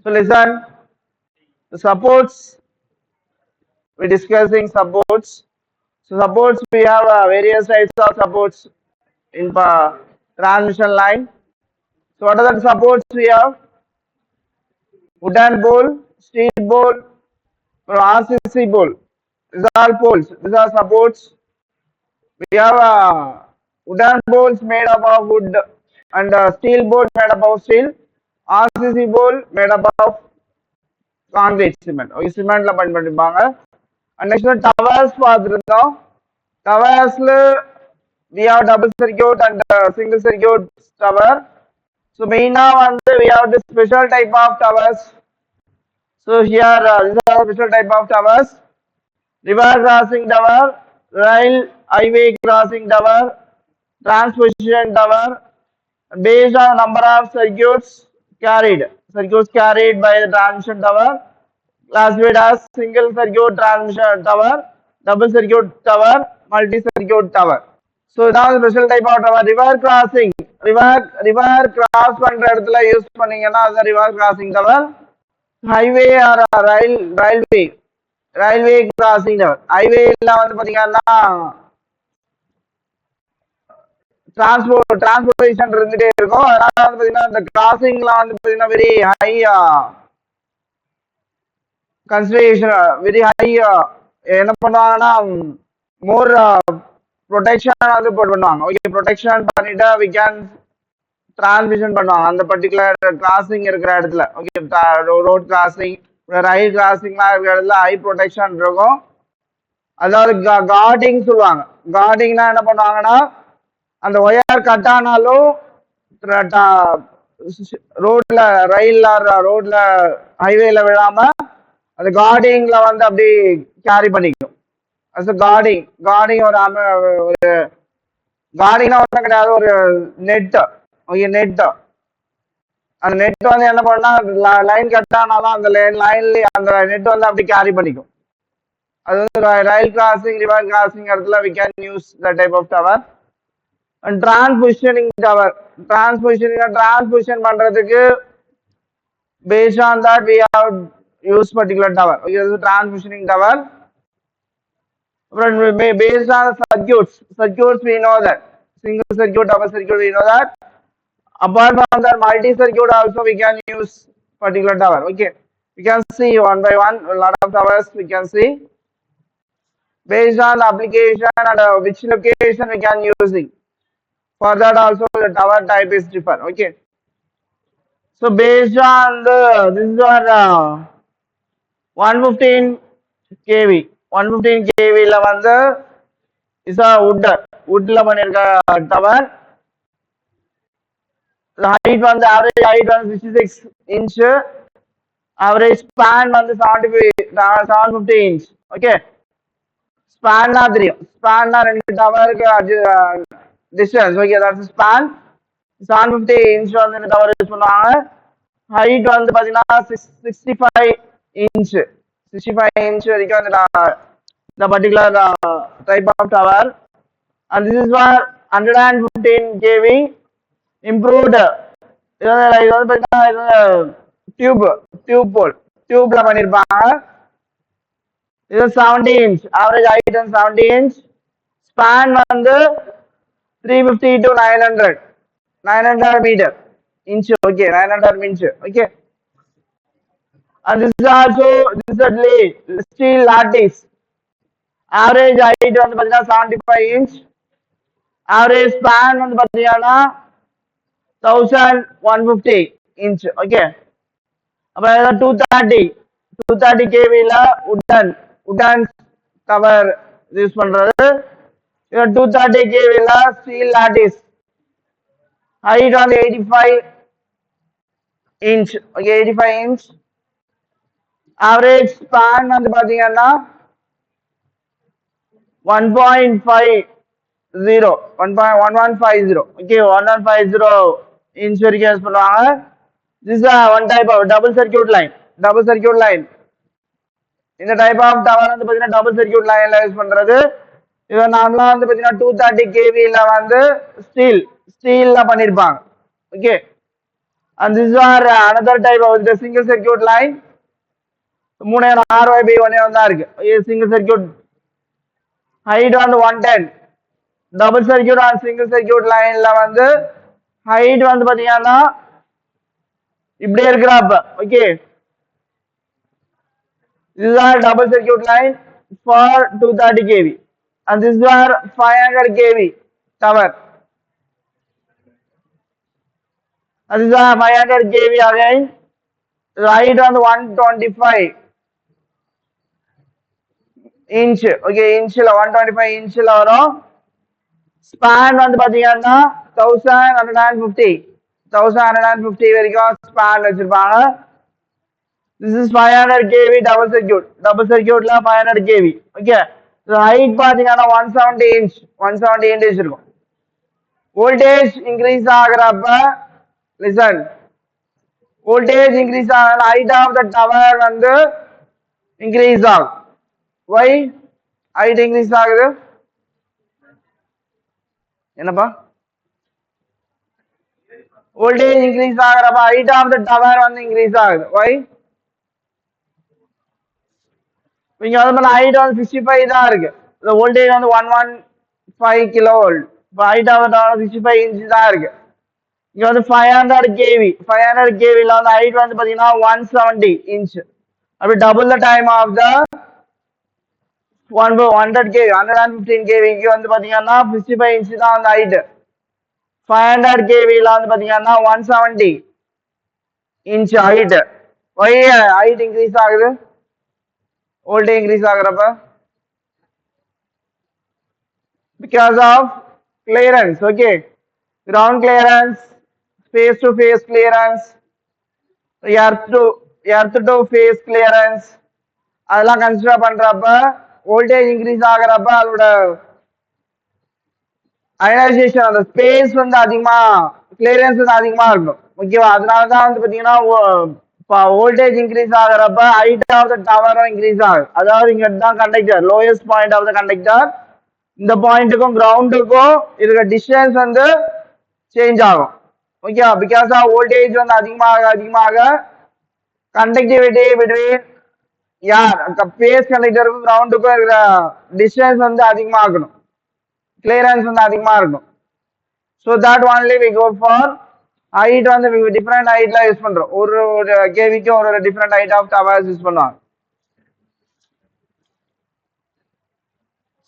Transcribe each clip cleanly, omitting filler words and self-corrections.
So listen, the supports, we're discussing supports. So supports, we have various types of supports in transmission line. So what are the supports we have? Wooden bowl, steel bowl, RCC bowl. These are poles. These are supports. We have wooden bowls made up of wood and steel bowl made up of steel. RCC bowl made up of concrete cement. Okay, cement la பண்ணிருப்பாங்க. And next one towers பார்த்துருந்தோம். Towersல we have double circuit and single circuit tower. So main வந்து we have the special type of towers. So here these are special type of towers. River crossing tower, rail highway crossing tower, transposition tower, based on number of circuits carried by the transmission tower, classified as single circuit transmission tower, double circuit tower, multi circuit tower. So now the special type of tower, river crossing, river cross பண்ற இடத்துல use பண்ணீங்கன்னா அது river crossing tower, highway or railway crossing tower. Highway ல வந்து பாத்தீங்கன்னா transportation இருந்துட்டே இருக்கும். அதனால வந்து பாத்தீங்கன்னா இந்த கிராசிங்ல வந்து பாத்தீங்கன்னா very high consideration, very high என்ன பண்ணுவாங்கன்னா மோர் ப்ரொடெக்ஷன் வந்து பண்ணுவாங்க. ஓகே, ப்ரொடெக்ஷன் பண்ணிட்டு வி கேன் டிரான்ஸ்மிஷன் பண்ணுவாங்க அந்த பர்டிகுலர் கிராசிங் இருக்கிற இடத்துல. ஓகே, ரோட் கிராசிங், ரயில் கிராசிங்லாம் இருக்கிற இடத்துல ஹை ப்ரொடெக்ஷன் இருக்கும். அதாவது கார்டிங் சொல்லுவாங்க. கார்டிங்னா என்ன பண்ணுவாங்கன்னா அந்த ஒயர் கட் ஆனாலும் ரோட்ல ரயில்ல ரோட்ல ஹைவேல விழாம அந்த கார்டிங்ல வந்து அப்படி கேரி பண்ணிக்கும். கார்டிங் ஒரு கார்டிங்னா ஒன்றும் கிடையாது, ஒரு நெட். Okay, net. அந்த நெட் வந்து என்ன பண்ணா லைன் கட் ஆனாலும் அந்த லைன்ல அந்த நெட் வந்து அப்படி கேரி பண்ணிக்கும். அது வந்து ரயில் கிராசிங், ரிவர் கிராசிங் இடத்துல we can use that type of tower. And transpositioning tower, transposition பண்றதுக்கு based on that we have use particular tower. Okay, this is transpositioning tower. Based on circuits we know that single circuit, double circuit we know that. Apart from that, multi circuit also we can use particular tower. Okay, we can see one by one a lot of towers we can see based on the application and which location we can using. For that also the tower type is different. Okay, so based on this is our 115 kV. 115 kV la வந்து is a woodல பண்ணிருக்க tower. The height வந்து average height வந்து 66 inch, average span வந்து 750 inch. Okay, span na தெரியும். Span na ரெண்டு டவருக்கு distance. Okay, that's the span. 750 inch வந்து இந்த tower use பண்ணுவாங்க. height வந்து பாத்தீங்கன்னா 65 inch. 65 inch வரைக்கும் the particular type of tower. And this is for 115 kV improved. இது வந்து பாத்தீங்கன்னா டியூப் போல் டியூப்ல பண்ணிருப்பாங்க. இது 70 inch, average height and 70 inch, span வந்து 350 to 900 meter inch. Okay, 900 inch. Okay, and this is also steel lattice. Average height வந்து பாத்தீங்கன்னா 75 inch, average span வந்து பாத்தீங்கன்னா 1150 inch. Okay, அப்புறம் 230 kV ல உட்டன் கவர் யூஸ் பண்றது. 230 kV ல ஸ்டீல் லாட்டிஸ், height வந்து 85 inch. Okay, 85 inch, average span வந்து பாத்தீங்கன்னா 1150. Okay, 1150 inch வரைக்கும் யூஸ் பண்ணுவாங்க. This is one type of double circuit line. இந்த டைப் ஆஃப் டவர் வந்து பாத்தீங்கன்னா டபுள் சர்க்யூட் லைன்ல யூஸ் பண்றது. இது நார்மலா வந்து பாத்தீங்கன்னா 230 kV ல வந்து ஸ்டீல்ல பண்ணிருப்பாங்க. Okay, And these are another type of the single circuit line. 3 RYB 1 single circuit height on 110. Double circuit on single circuit line வந்து height வந்து பாத்தீங்கன்னா இப்படியே இருக்கிறப்ப okay. This is our double circuit line for 230 kV and this is our 500 kV tower. And this is our 500 kV again. Height on 125 inch. Okay, inch 125 inch வரும். Span வந்து பாத்தீங்கன்னா 1150 வரைக்கும் span வச்சிருப்பாங்க. This is 500 kV double circuit. Double circuit la 500 kV. Okay. So height பாத்தீங்கன்னா 170 inch. 170 inch இருக்கும். Voltage increase ஆகுறப்ப listen. Voltage increase ஆகுற height of the tower வந்து increase ஆகும். Why? Height increase ஆகுது. என்னப்பா? Voltage increase ஆகுறப்ப height of the tower வந்து increase ஆகுது. Why? இங்க வந்து height வந்து 65 தான் இருக்கு. The voltage வந்து 115 kilovolt. இப்போ height of the tower 65 inch தான் இருக்கு. இங்க வந்து 500 kV. 500 kV ல வந்து height வந்து பாத்தீங்கன்னா 170 inch. அப்படி double the time of the 100 kV 115 kV க்கு வந்து பாத்தீங்கன்னா 65 inch தான் அந்த height. 500 kV ல வந்து பாத்தீங்கன்னா 170 inch height. Why height increase ஆகுது? Voltage increase ஆகுறப்ப because of clearance. Okay, ground clearance, face to face clearance, earth to face clearance அதெல்லாம் கன்சிடர் பண்றப்ப வோல்டேஜ் இன்க்ரீஸ் ஆகுறப்ப அதோட அயனைசேஷன் அந்த ஸ்பேஸ் வந்து அதிகமா கிளியரன்ஸ் வந்து அதிகமா இருக்கும். ஓகேவா? அதனாலதான் வந்து பாத்தீங்கன்னா வோல்டேஜ் இன்க்ரீஸ் ஆகுறப்ப ஹைட் ஆஃப் த டவரும் இன்க்ரீஸ் ஆகும். அதாவது இங்க தான் conductor lowest point of the conductor. இந்த பாயிண்ட்டுக்கும் கிரவுண்டுக்கும் இருக்க டிஸ்டன்ஸ் வந்து சேஞ்ச் ஆகும். ஓகேவா? பிகாஸ் ஆஃப் வோல்டேஜ் வந்து அதிகமாக கண்டக்டிவிட்டி பிட்வீன் பேஸ் கண்டக்டருக்கும் கிரவுண்டுக்கும் இருக்கிற டிஸ்டன்ஸ் வந்து அதிகமாகணும். கிளியரன்ஸ் வந்து அதிகமா இருக்கும். So that only we go for height வந்து டிஃப்ரெண்ட் ஹைட்ல யூஸ் பண்றோம். ஒரு கேவிக்கும் ஒரு different height of towers use பண்ணுவாங்க.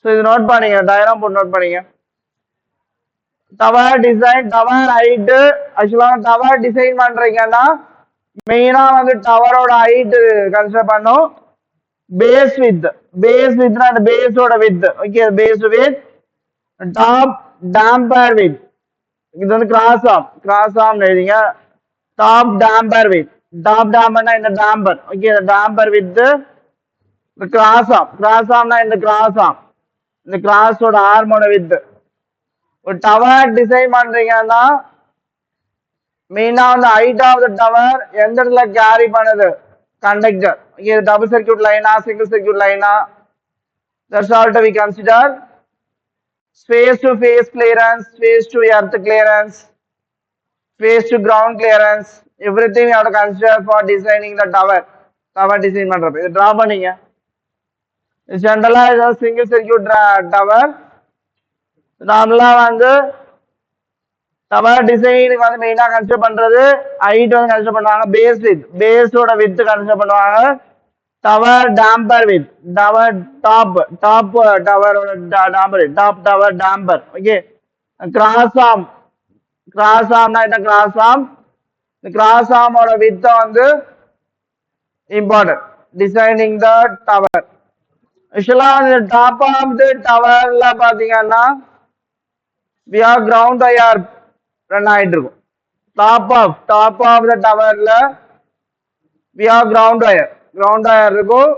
ஸோ இது நோட் பண்ணீங்க, டயக்ராம் போட்டு நோட் பண்ணீங்க. Tower design, tower height. ஆக்சுவலா டவர் டிசைன் பண்றீங்கன்னா மெயினா வந்து டவரோட ஹைட் கன்சிடர் பண்ணும். பேஸ் வித் அந்த பேஸோட width. Okay, base width. Top damper with. இது வந்து கிராஸ் ஆம் எழுதிங்க. Top damper width. டாப் டேம்பர்னா இந்த டேம்பர். ஓகே, இந்த டேம்பர் வித் கிராஸ் ஆம்னா இந்த கிராஸ் ஆம். இந்த கிராஸோட ஆர்மோட வித். ஒரு டவர் டிசைன் பண்றீங்கன்னா மெயினா வந்து ஹைட் ஆஃப் த டவர் எந்த இடத்துல கேரி பண்ணுது கண்டக்டர். இங்க டபுள் சர்க்யூட் லைனா சிங்கிள் சர்க்யூட் லைனா, that's all to we consider. Face to face clearance, face to earth clearance, face to ground clearance, everything you have to consider for designing the tower design பண்றப்ப இது draw பண்ணீங்க. ஜெனரலா இது single circuit tower. நார்மலா வந்து tower டிசைனுக்கு வந்து மெயினா கன்சிடர் பண்றது ஹைட் வந்து கன்சிடர் பண்ணுவாங்க. பேஸோட வித் கன்சிடர் பண்ணுவாங்க. Tower damper width tower top டவரோட damper top tower damper. Okay, cross ஆம்னா என்ன கிராஸ் ஆம். இந்த கிராஸ் ஆமோட வித் வந்து இம்பார்ட்டன்ட் டிசைனிங் த டவர். ஆக்சுவலா இந்த டாப் ஆஃப் த டவர்ல பாத்தீங்கன்னா we have ground wire run ஆயிட்டு இருக்கும். டாப் ஆஃப் த டவர்ல we have ground wire இருக்கும்.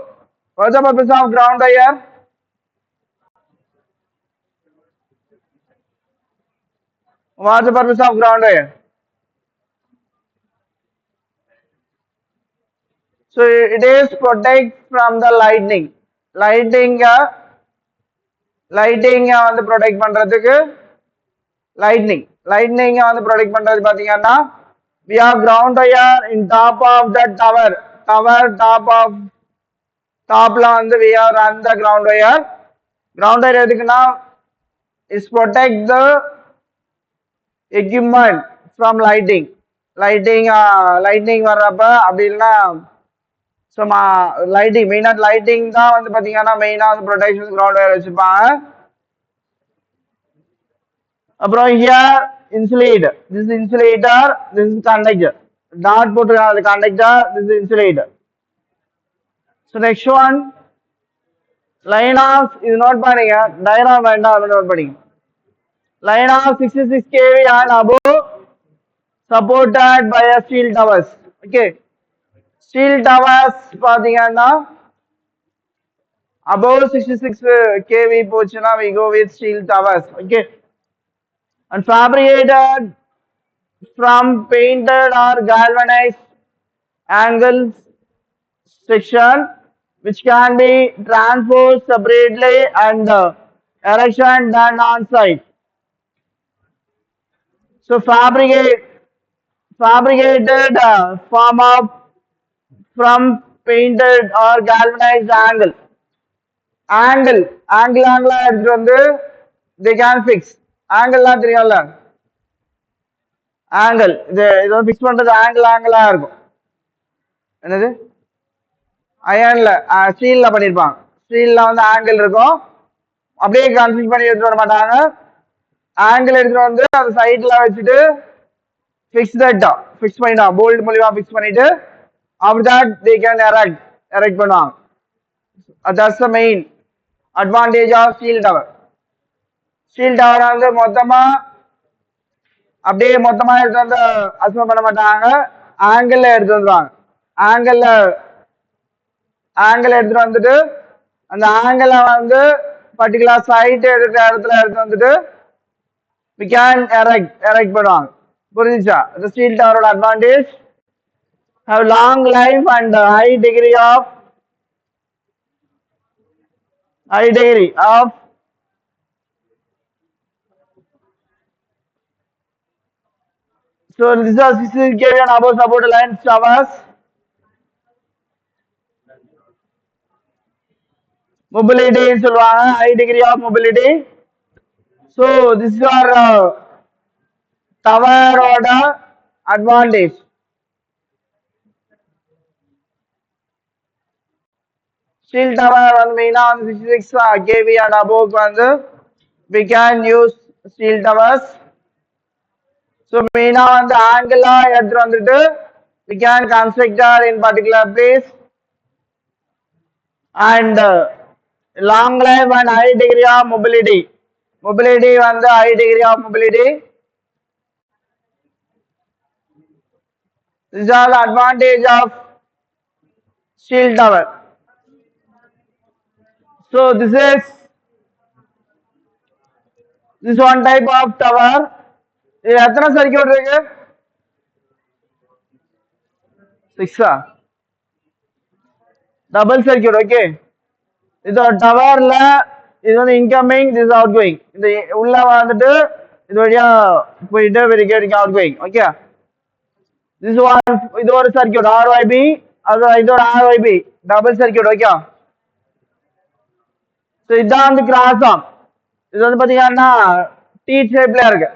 What's the purpose of ground wire? What's the purpose of ground wire? So it is protect from the lightning வந்து ப்ரொடெக்ட் பண்றதுக்கு lightning வந்து ப்ரொடெக்ட் பண்றது பாத்தீங்கன்னா we have ground wire in top of the tower topல வந்து we have run the ground wire எதுக்குன்னா is protect the equipment from lightning வர்றப்ப அப்படி இல்லைன்னா சும்மா மெயினா லைட்டிங் தான் வந்து பாத்தீங்கன்னா மெயினா வந்து ப்ரொடெக்ஷன் கிரவுண்ட் வயர் வச்சிருப்பாங்க. அப்புறம் here insulate, this is insulator, this is conductor, dot போட்டுருக்காங்க conductor, this is insulator. So next one, line of இது நோட் பண்ணீங்க, diagram வேண்டாம் அதை நோட் பண்ணீங்க. Line of 66 kV and above supported by a steel towers. Okay, steel towers பாத்தீங்கன்னா above 66 kV போச்சுன்னா we go with steel towers. Okay, and fabricated from painted or galvanized angles section which can be transposed separately and erection done on site. So fabricated form of from painted or galvanized angle எடுத்துட்டு வந்து they can fix ஆங்கிள்லாம் தெரியும்ல angle இது வந்து fix பண்றது ஆங்கிளா இருக்கும். என்னது அயன்ல ஸ்டீல்ல பண்ணிருப்பாங்க. ஸ்டீல்ல வந்து ஆங்கிள் இருக்கும், அப்படியே கன்ஃபிக் பண்ணி எடுத்துட்டு வர மாட்டாங்க. ஆங்கிள் எடுத்துட்டு வந்து அந்த சைட்ல வச்சுட்டு ஃபிக்ஸ் பண்ணிடுவாங்க, போல்ட் மூலியமா ஃபிக்ஸ் பண்ணிட்டு after that they can erect பண்ணுவாங்க. that's the main advantage of steel tower. Steel tower வந்து அப்படியே மொத்தமா எடுத்து வந்து அசைன் பண்ண மாட்டாங்க, ஆங்கிள் எடுத்து வந்துருவாங்க. ஆங்கிள் எடுத்துட்டு வந்துட்டு அந்த ஆங்கிளை வந்து பர்டிகுலர் சைட் எடுத்த இடத்துல எடுத்து வந்துட்டு we can erect பண்ணுவாங்க. புரிஞ்சுச்சா? the steel tower advantage have long life and high degree of so this is 66 kV and above support lines towers. Mobility சொல்லுவாங்க, high degree of mobility. So this is our tower order advantage. Steel tower வந்து மெயினா வந்து 66 kV and above வந்து we can use steel towers. So மெயினா வந்து ஆங்கிளா எடுத்துட்டு வந்துட்டு we can construct that in particular place and long life and high degree of mobility வந்து high degree of mobility. These are the advantage of steel tower. So this one type of tower. இது எத்தனை circuit இருக்கு? 6 double circuit. Okay, இது டவர்ல இது வந்து incoming, this out going. இந்த உள்ள வந்துட்டு இது வழியா போயிட்டு வெரிகேட்டிங் அவுட் கோயிங். ஓகே, இது ஒரு சர்க்யூட் RYB, இது ஒரு RYB double circuit. Okay, so இதான் வந்து கிராஸ் ஆம். இது வந்து பாத்தீங்கன்னா T ஷேப்ல இருக்கு.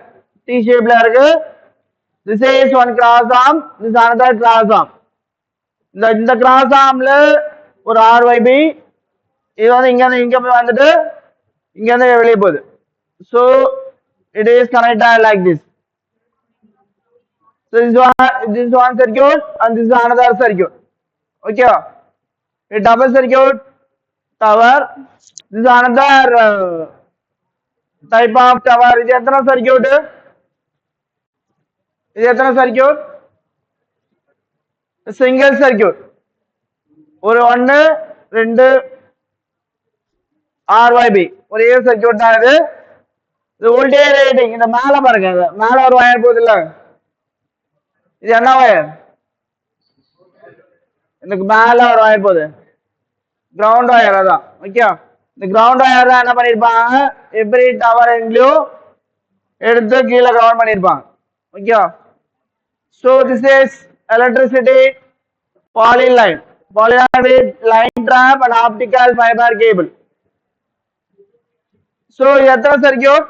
This is one cross arm, this is another cross arm. இந்த கிராஸ் ஆர்ம்ல ஒரு RYB, இது வந்து இங்க வந்துட்டு இங்க இருந்து வெளியே போகுது. So it is connected like this. So this is one circuit and this is another circuit. Okay, a double circuit tower. This is another type of tower. இது எத்தனை சர்க்யூட்? Single circuit. ஒரு 1 2 RYB ஒரே circuit தான் இது. Voltage rating இந்த மேல பாருங்க, மேல ஒரு வயர் போகுது இல்ல, இது என்ன வயர்? இதுக்கு மேல ஒரு வயர் போகுது, கிரவுண்ட் வயர். அதான் ஓகே, இந்த கிரவுண்ட் வயர் தான் என்ன பண்ணிருப்பாங்க, எவ்ரி டவர் எண்ட்லயும் எடுத்து கீழே கிரவுண்ட் பண்ணிருப்பாங்க. Okay, So this is electricity polyline. Polyline with line trap and optical fiber cable. So எத்தனை சர்க்கியூட்?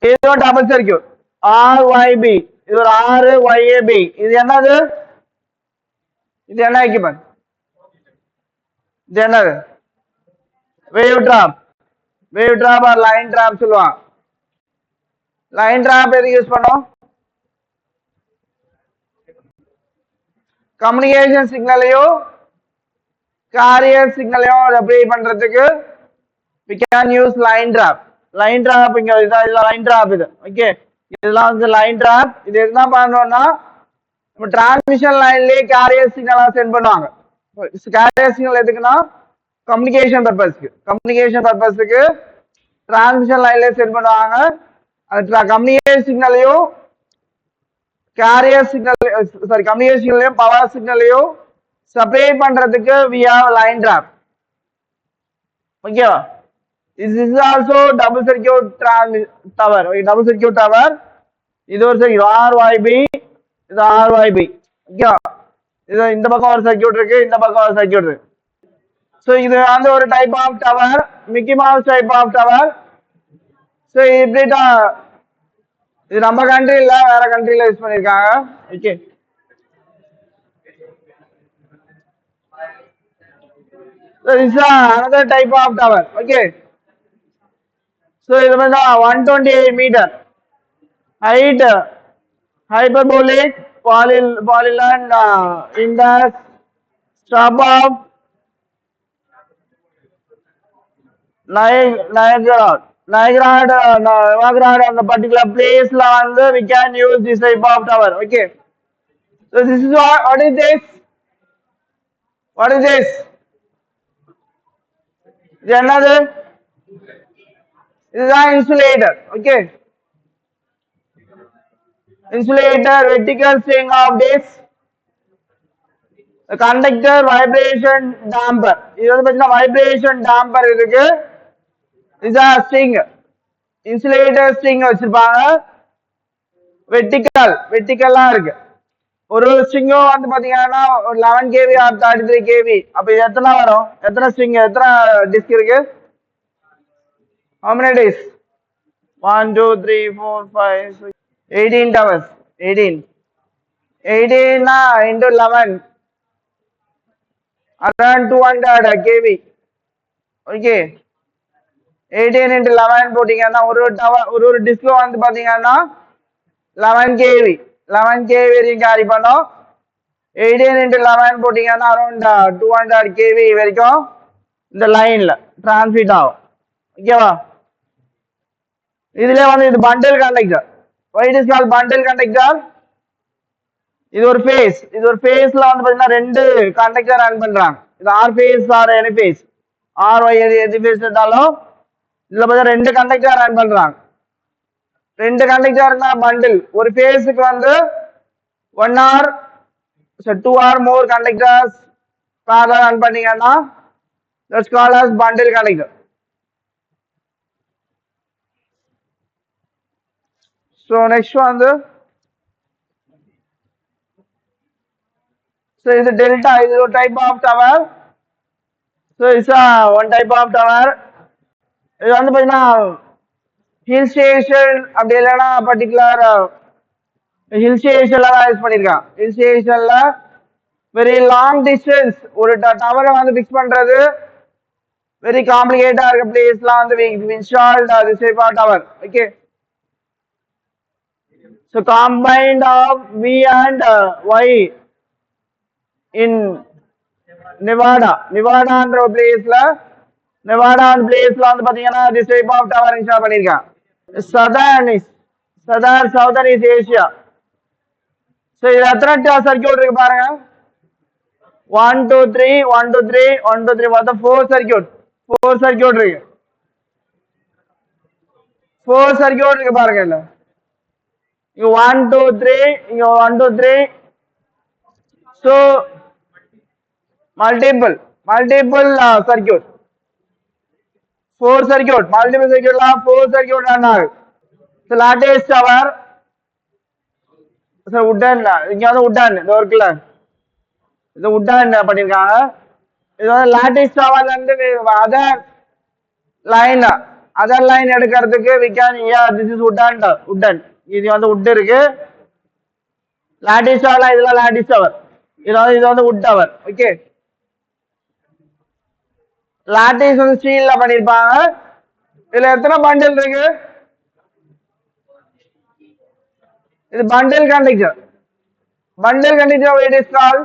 இது ஒரு டபுள் சர்க்கியூட் RYB. இது ஒரு RYAB. இது என்னது? இது என்ன எக்யூப்மெண்ட்? இது என்னது? Wave trap. Wave trap or line trap சொல்லுவாங்க. லைன் டிராப் எதுக்கு யூஸ் பண்ணோம்? கம்யூனிகேஷன் சிக்னலையோ கேரியர் சிக்னலையோ அப்ளை பண்றதுக்கு we can use line trap. Line trap இங்க லைன் டிராப் இது. ஓகே, இதெல்லாம் வந்து லைன் டிராப். இது என்ன பண்ணணும்னா நம்ம டிரான்ஸ்மிஷன் லைன்லயே கேரியர் சிக்னலா சென்ட் பண்ணுவாங்க. கேரியர் சிக்னல் எதுக்குன்னா கம்யூனிகேஷன் பர்பஸ்க்கு. கம்யூனிகேஷன் பர்பஸ்க்கு டிரான்ஸ்மிஷன் லைன்லயே சென்ட் பண்ணுவாங்க. அது கம்யூனிகேஷன் சிக்னலையும் கேரியர் சிக்னல் சாரி கம்யூனிகேஷன் சிக்னலையும் பவர் சிக்னலையும் செப்பரேட் பண்றதுக்கு we have line trap. ஓகேவா? This is also double circuit tower. Okay, double circuit tower. இது ஒரு சர்க்கியூட் RYB, இது RYB. ஓகேவா? இது இந்த பக்கம் ஒரு சர்க்கியூட் இருக்கு, இந்த பக்கம் ஒரு சர்க்கியூட் இருக்கு. ஸோ இது வந்து ஒரு type of tower, Mickey Mouse type of tower. So இப்படிதான் இது நம்ம கண்ட்ரில வேற கண்ட்ரில யூஸ் பண்ணிருக்காங்க. Okay, so this is another type of tower. Okay, so இது வந்து 128 meter height, hyperbolic polyline index stop of Niagara on the particular place la வந்து we can use this type of tower. Okay, so this is what is this? What is this? இது என்னது? இதுதான் insulator. Okay, insulator vertical string of this conductor vibration damper. இது வந்து பாத்தீங்கன்னா vibration tamper இருக்கு. இதுதான் string, insulator string வச்சிருப்பாங்க. வெர்டிகலா இருக்கு. ஒரு ஸ்ட்ரிங்கும் வந்து பாத்தீங்கன்னா 11 kV ஆர் 33 kV. அப்ப இது எத்தனை வரும்? எத்தனை ஸ்ட்ரிங், எத்தனை டிஸ்க் இருக்கு? How many days? 1 2 3 4 5 6 18 towers. 18 into 11 around 200 kV. Okay, 18 into 11 போட்டீங்கன்னா ஒரு டிஸ்க் வந்து பாத்தீங்கன்னா 11 kV வரைக்கும் கேரி பண்ணோம். 18 into 11 போட்டீங்கன்னா அரௌண்ட் 200 kV வரைக்கும் இந்த லைன்ல டிரான்ஸ்மிட் ஆகும். ஓகேவா? இதுல வந்து இது bundle conductor. why it is called bundle conductor? இது ஒரு ஃபேஸ். இது ஒரு ஃபேஸ்ல வந்து பாத்தீங்கன்னா ரெண்டு கண்டக்டர் ரன் பண்றாங்க. இது R phase or any phase, R Y எது ஃபேஸ் இருந்தாலும் இதுல பார்த்தா ரெண்டு கண்டக்டர் ரன் பண்றாங்க. ரெண்டு கண்டக்டர்னா பண்டில். ஒரு ஃபேஸுக்கு வந்து 1 ஆர் 2 ஆர் மோர் கண்டக்டர்ஸ் பேரலா ரன் பண்ணீங்கன்னா that's called as bundle conductor. So next one the so is a delta, is a type of tower. So it's a one type of tower. இது வந்து பாத்தீங்கன்னா hill station அப்படி இல்லைன்னா particular hill ஸ்டேஷன்ல தான் use பண்ணிருக்கான். Hill ஸ்டேஷன்ல very long distance ஒரு டவரை வந்து பிக்ஸ் பண்றது வெரி காம்ப்ளிகேட்டா இருக்க பிளேஸ்லாம் வந்து installed this type of tower. Okay, so combined of V and Y in நிவாடான்ற ஒரு பிளேஸ்ல வந்து பாத்தீங்கன்னா this type of tower install பண்ணிருக்கான். Southern east Asia. சோ இது எத்தனை சர்க்கியூட் இருக்கு பாருங்க. 1 2 3 1 2 3 1 2 3 மொத்தம் 4 சர்க்கியூட் இருக்கு. 4 சர்க்கியூட் இருக்கு பாருங்க. இல்ல இங்க 1 2 3 இங்க 1 2 3. so multiple circuit, 4 circuit, multiple circuit la 4 circuit run ஆகுது. so lattice tower sir wooden இங்க வந்து உட்டன் இது இருக்குல்ல இது உட்டன் பண்ணிருக்காங்க. இது வந்து லாட்டிஸ் டவர்ல இருந்து அதர் லைன் அதர் லைன் எடுக்கிறதுக்கு we can yeah this is wooden இது வந்து உட் இருக்கு. லாட்டிஸ் டவர்ல இதுல லாட்டிஸ் டவர் இது வந்து உட் டவர். ஓகே லாட்டிஸ் வந்து ஸ்டீல்ல பண்ணிருப்பாங்க. இதுல எத்தனை பண்டில் இருக்கு? இது bundle conductor. Bundle conductor it is called.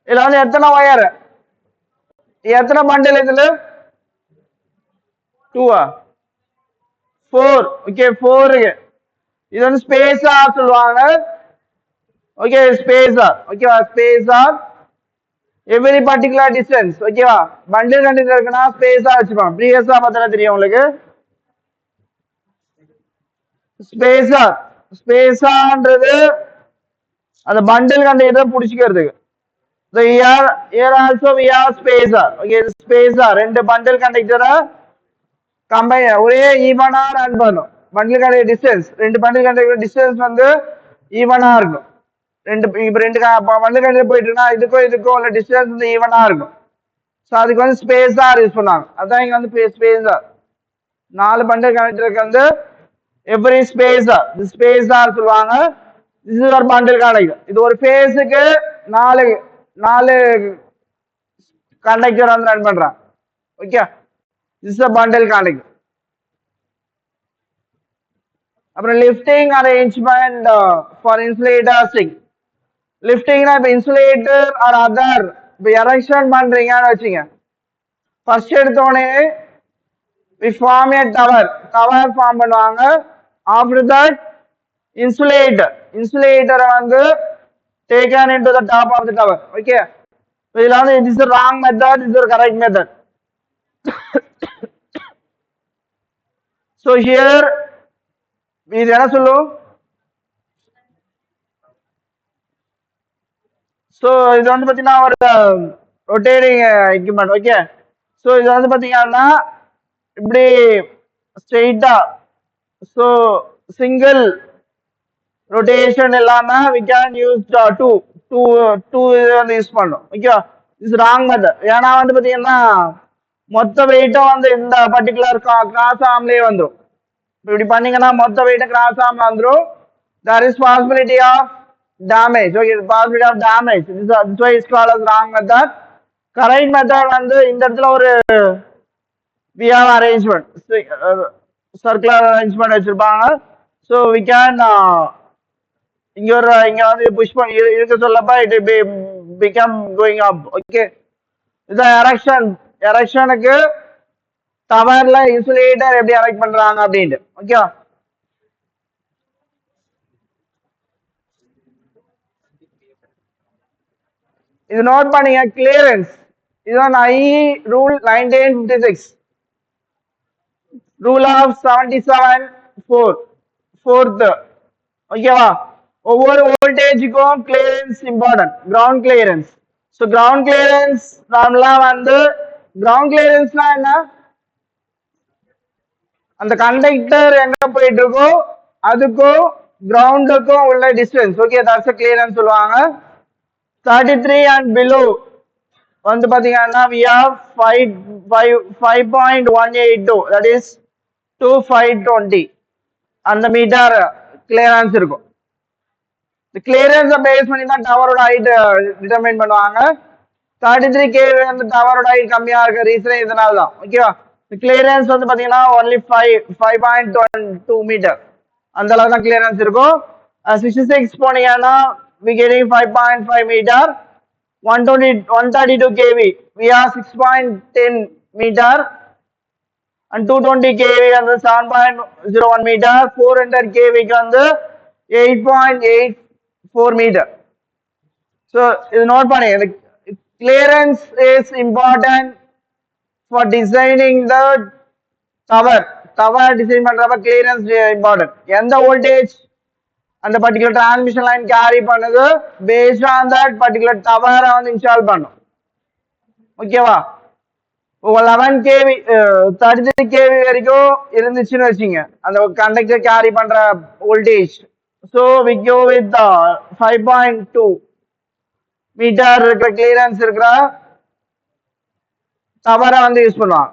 இதுல வந்து எத்தனை ஒயர் எத்தனை பண்டில் இதுல 2 4 ஓகே 4 இது வந்து ஸ்பேஸா சொல்லுவாங்க. ஓகே ஸ்பேஸா ஓகேவா ஸ்பேஸா எவ்ரி பர்టిక్యులர் டிஸ்டன்ஸ் ஓகேவா பண்டில் கண்டக்டர் இருக்குன்னா ஸ்பேஸா வச்சுப்பாங்க. ப்ரீவியஸா பார்த்தா தெரியும் உங்களுக்கு. ஸ்பேஸான்றது அந்த பண்டில் கண்டக்டர் புடிச்சுக்கிறதுக்கு. So here also we have spacer. Okay, spacer ரெண்டு பண்டில் கண்டக்டரை கம்பைன் ஒரே ஈவனா ரன் பண்ணும். பண்டில் கண்டக்டர் டிஸ்டன்ஸ் ரெண்டு பண்டில் கண்டக்டர் டிஸ்டன்ஸ் வந்து ஈவனா இருக்கும். ரெண்டு பண்டில் கண்டக்டர் போயிட்டு இருக்குன்னா இதுக்கும் உள்ள டிஸ்டன்ஸ் வந்து ஈவனா இருக்கும். ஸோ அதுக்கு வந்து ஸ்பேஸார் யூஸ் பண்ணாங்க. அதான் இங்க வந்து ஸ்பேஸார் 4 பண்டில் கண்டக்டருக்கு வந்து எவ்ரி ஸ்பேஸார் சொல்லுவாங்க. this is ஒரு பண்டில் கண்டக்டர். இது ஒரு ஃபேஸுக்கு 4 கண்டக்டர் வந்து ரன் பண்றாங்க. Okay this is a bundle conductor. அப்புறம் லிஃப்டிங் அரேஞ்ச்மெண்ட் ஃபார் இன்சுலேட்டர். லிஃப்டிங்னா இப்போ இன்சுலேட்டர் ஆர் அதர் இப்போ எரெக்ஷன் பண்றீங்கன்னு வச்சுங்க. ஃபர்ஸ்ட் எடுத்தோடனே we form a tower form பண்ணுவாங்க. ஆஃப்டர் தட் இன்சுலேட்டரை வந்து taken into the top of the tower. Okay, இதுல வந்து this is the wrong method, this is the correct method. So here இது என்ன சொல்லும்? ஸோ இது வந்து பார்த்தீங்கன்னா ஒரு ரொட்டேட்டிங் எக்யூப்மெண்ட். ஓகே ஸோ இது வந்து பார்த்தீங்கன்னா இப்படி ஸ்ட்ரெயிட்டா ஸோ சிங்கிள் ரொட்டேஷன் இல்லாம we can use டூ இது வந்து யூஸ் பண்ணும். Okay is wrong method. ஏன்னா வந்து பார்த்தீங்கன்னா மொத்த வெயிட்டும் வந்து இந்த பர்டிகுலர் கிராஸ் ஆர்ம்லயே வந்துடும். இப்படி பண்ணீங்கன்னா மொத்த வெயிட்டும் கிராஸ் ஆர்ம்ல வந்துடும். there is possibility of damage. Okay, possibility of damage. This is why it's called as wrong method. Correct method வந்து இந்த இடத்துல ஒரு we have arrangement circular arrangement வச்சிருப்பாங்க. so we can இங்க வந்து புஷ் பண்ணி இருக்க சொல்லப்ப it become going up. Okay இது எரெக்ஷனுக்கு டவர்ல இன்சுலேட்டர் எப்படி எரெக்ட் பண்றாங்க அப்படின்ட்டு. ஓகே இது நோட் பண்ணீங்க. கிளியரன்ஸ் இதுதான் IE rule 1956 rule of 77 4th. ஓகேவா ஒவ்வொரு வோல்டேஜுக்கும் clearance important. Ground clearance. So ground clearance நார்மலா வந்து கிரவுண்ட் கிளியரன்ஸ்னா என்ன? அந்த கண்டக்டர் எங்க போயிட்டு இருக்கோ அதுக்கும் கிரவுண்டுக்கும் உள்ள டிஸ்டன்ஸ். ஓகே தட்ஸ் கிளியரன்ஸ் சொல்லுவாங்க. 33 and below வந்து பாத்தீங்கன்னா we have 5.182 that is 2520 அந்த மீட்டர் கிளியரன்ஸ் இருக்கும். கிளியரன்ஸ் பேஸ் பண்ணி தான் டவரோட ஹைட் டிட்டர்மைன் பண்ணுவாங்க. 33 kV வந்து டவரோட ஹைட் கம்மியா இருக்க ரீசன் இதனால தான். ஓகேவா கிளியரன்ஸ் வந்து பாத்தீங்கன்னா ஒன்லி 5.2 மீட்டர் அந்த அளவு தான் கிளியரன்ஸ் இருக்கும். 66 போனீங்கன்னா we getting 5.5 meter. 132 kV we are 6.10 meter and 220 kV வந்து 7.01 meter. 400 kV க்கு வந்து 8.84 meter. so இது நோட் பண்ணுங்க. clearance is important for designing the tower design பண்றப்ப clearance important. எந்த வோல்டேஜ் அந்த பர்டிகுலர் டிரான்ஸ்மிஷன் லைன் கேரி பண்ணுது பேஸ்ட் ஆன் தட் பர்டிகுலர் டவரை வந்து இன்ஸ்டால் பண்ணும். ஓகேவா 11 kV 33 kV வரைக்கும் இருந்துச்சுன்னு வச்சுங்க அந்த கண்டக்டர் கேரி பண்ற voltage. So we go with 5.2 metre இருக்கிற கிளியரன்ஸ் இருக்கிற டவரை வந்து யூஸ் பண்ணுவாங்க.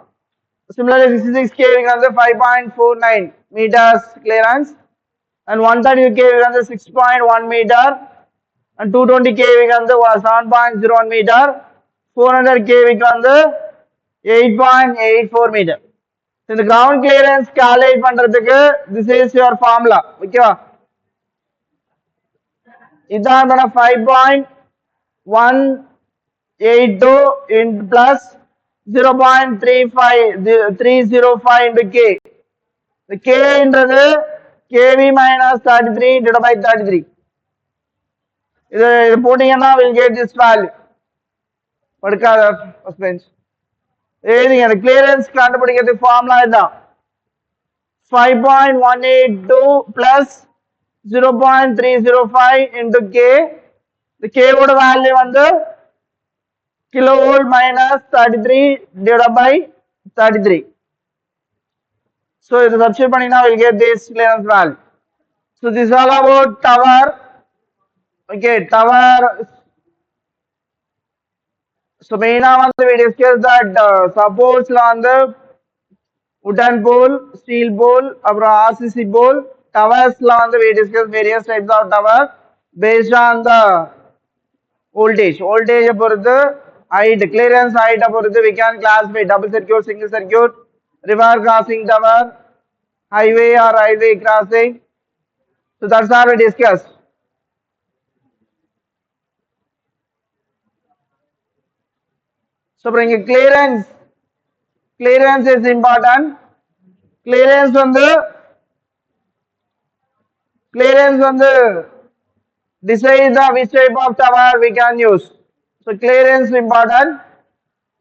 Similarly 66 kV வந்து 5.49 meters clearance and 132 kV வந்து 6.1 meter and 220 kV வந்து 7.01 meter, 400 kV வந்து 8.84 meter. இந்த ground clearance calculate பண்றதுக்கு this is your formula. ஓகேவா? இதான் 5.182 into plus 0.305 into K. The K என்றது KV minus 33 divided by 33. இது போட்டீங்கன்னா will get this value. படுக்காத first bench. எழுதிங்க அந்த கிளியரன்ஸ் கண்டுபிடிக்கிறது ஃபார்முலா இதுதான் 5.182 plus 0.305 into K. The K ஓட வேல்யூ வந்து kilovolt minus 33 divided by 33. So இது substitute பண்ணினா we'll get this clearance value. So this is all about tower. Okay, tower. So main வந்து we discussed that supportsல வந்து wooden pole, steel pole, அப்புறம் RCC pole. Towersல வந்து we discussed various types of tower based on the voltage. Voltage பொறுத்து height, clearance height பொறுத்து we can classify double circuit, single circuit, river crossing tower, highway or highway crossing. So that's all we discussed. So bring clearance. Clearance is important. Clearance வந்து decide the which type of tower we can use. So clearance important.